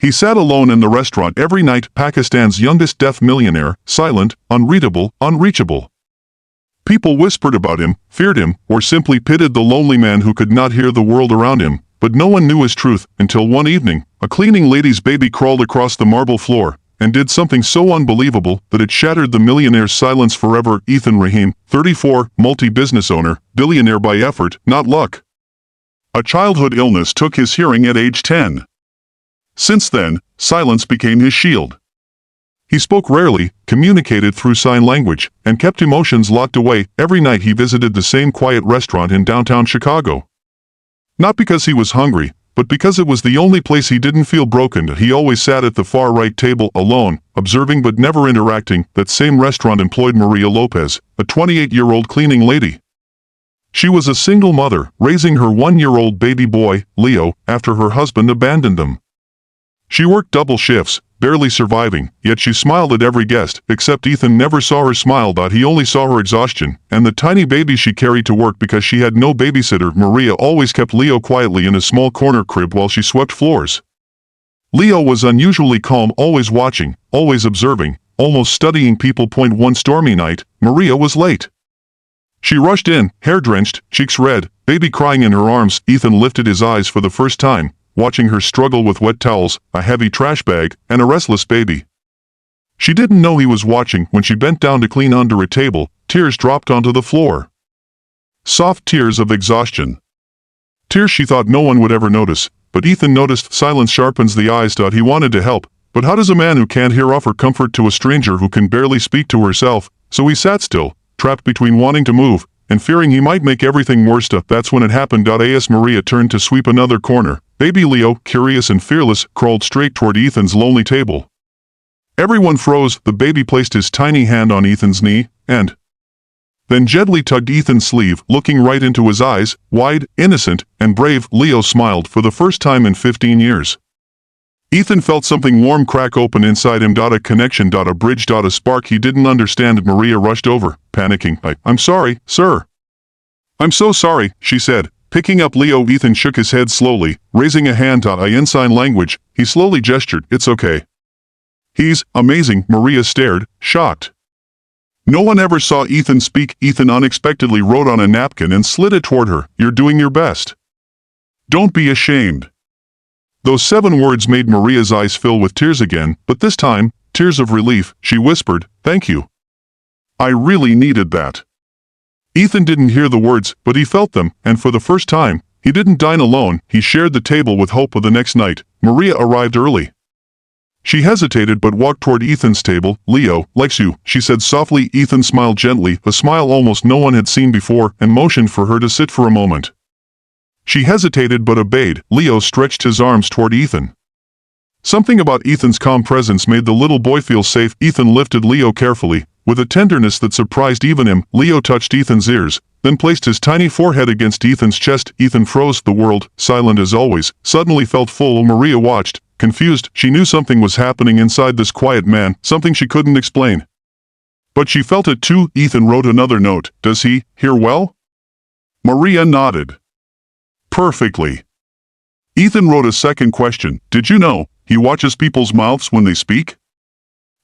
He sat alone in the restaurant every night, Pakistan's youngest deaf millionaire, silent, unreadable, unreachable. People whispered about him, feared him, or simply pitied the lonely man who could not hear the world around him, but no one knew his truth until one evening, a cleaning lady's baby crawled across the marble floor and did something so unbelievable that it shattered the millionaire's silence forever. Ethan Rahim, 34, multi-business owner, billionaire by effort, not luck. A childhood illness took his hearing at age 10. Since then, silence became his shield. He spoke rarely, communicated through sign language, and kept emotions locked away. Every night he visited the same quiet restaurant in downtown Chicago. Not because he was hungry, but because it was the only place he didn't feel broken. He always sat at the far right table, alone, observing but never interacting. That same restaurant employed Maria Lopez, a 28-year-old cleaning lady. She was a single mother, raising her 1-year-old baby boy, Leo, after her husband abandoned them. She worked double shifts, barely surviving, yet she smiled at every guest, except Ethan never saw her smile. He only saw her exhaustion, and the tiny baby she carried to work because she had no babysitter. Maria always kept Leo quietly in a small corner crib while she swept floors. Leo was unusually calm, always watching, always observing, almost studying people. One stormy night, Maria was late. She rushed in, hair drenched, cheeks red, baby crying in her arms. Ethan lifted his eyes for the first time, watching her struggle with wet towels, a heavy trash bag, and a restless baby. She didn't know he was watching. When she bent down to clean under a table, tears dropped onto the floor. Soft tears of exhaustion. Tears she thought no one would ever notice, but Ethan noticed. Silence sharpens the eyes. He wanted to help, but how does a man who can't hear offer comfort to a stranger who can barely speak to herself? So he sat still, trapped between wanting to move and fearing he might make everything worse. That's when it happened. As Maria turned to sweep another corner, baby Leo, curious and fearless, crawled straight toward Ethan's lonely table. Everyone froze. The baby placed his tiny hand on Ethan's knee, and then gently tugged Ethan's sleeve, looking right into his eyes, wide, innocent, and brave. Leo smiled for the first time in 15 years. Ethan felt something warm crack open inside him. A connection, a bridge, a spark he didn't understand. Maria rushed over, panicking. I'm sorry, sir. I'm so sorry, she said, picking up Leo. Ethan shook his head slowly, raising a hand. In sign language, he slowly gestured, it's okay. He's amazing. Maria stared, shocked. No one ever saw Ethan speak. Ethan unexpectedly wrote on a napkin and slid it toward her. You're doing your best. Don't be ashamed. Those 7 words made Maria's eyes fill with tears again, but this time, tears of relief. She whispered, thank you. I really needed that. Ethan didn't hear the words, but he felt them, and for the first time, he didn't dine alone. He shared the table with Hope. The next night, Maria arrived early. She hesitated but walked toward Ethan's table. Leo likes you, she said softly. Ethan smiled gently, a smile almost no one had seen before, and motioned for her to sit for a moment. She hesitated but obeyed. Leo stretched his arms toward Ethan. Something about Ethan's calm presence made the little boy feel safe. Ethan lifted Leo carefully, with a tenderness that surprised even him. Leo touched Ethan's ears, then placed his tiny forehead against Ethan's chest. Ethan froze. The world, silent as always, suddenly felt full. Maria watched, confused. She knew something was happening inside this quiet man, something she couldn't explain. But she felt it too. Ethan wrote another note. Does he hear well? Maria nodded. Perfectly. Ethan wrote a second question. Did you know he watches people's mouths when they speak?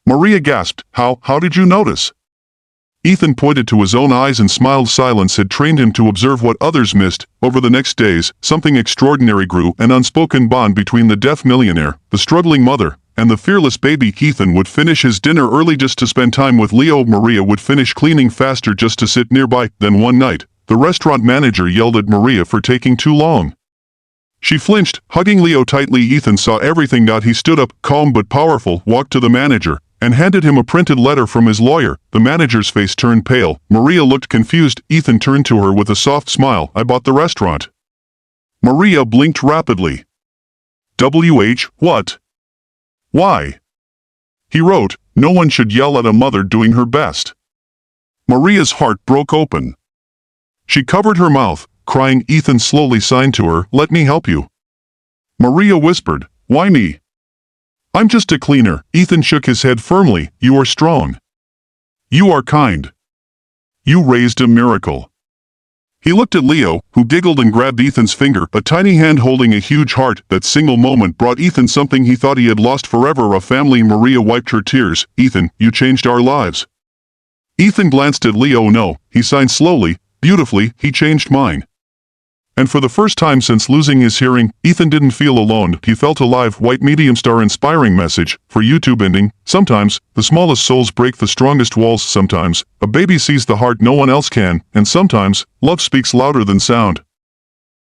Maria gasped. How did you notice? Ethan pointed to his own eyes and smiled. Silence had trained him to observe what others missed. Over the next days, something extraordinary grew, an unspoken bond between the deaf millionaire, the struggling mother, and the fearless baby. Ethan would finish his dinner early just to spend time with Leo. Maria would finish cleaning faster just to sit nearby. Then one night, the restaurant manager yelled at Maria for taking too long. She flinched, hugging Leo tightly. Ethan saw everything. He stood up, calm but powerful, walked to the manager, and handed him a printed letter from his lawyer. The manager's face turned pale. Maria looked confused. Ethan turned to her with a soft smile. I bought the restaurant. Maria blinked rapidly. What? Why? He wrote, no one should yell at a mother doing her best. Maria's heart broke open. She covered her mouth, crying. Ethan slowly signed to her, let me help you. Maria whispered, why me? I'm just a cleaner. Ethan shook his head firmly. You are strong. You are kind. You raised a miracle. He looked at Leo, who giggled and grabbed Ethan's finger, a tiny hand holding a huge heart. That single moment brought Ethan something he thought he had lost forever, a family. Maria wiped her tears. Ethan, you changed our lives. Ethan glanced at Leo. No, he signed slowly, beautifully, he changed mine. And for the first time since losing his hearing, Ethan didn't feel alone. He felt alive. White medium star inspiring message for YouTube ending. Sometimes, the smallest souls break the strongest walls. Sometimes, a baby sees the heart no one else can. And sometimes, love speaks louder than sound.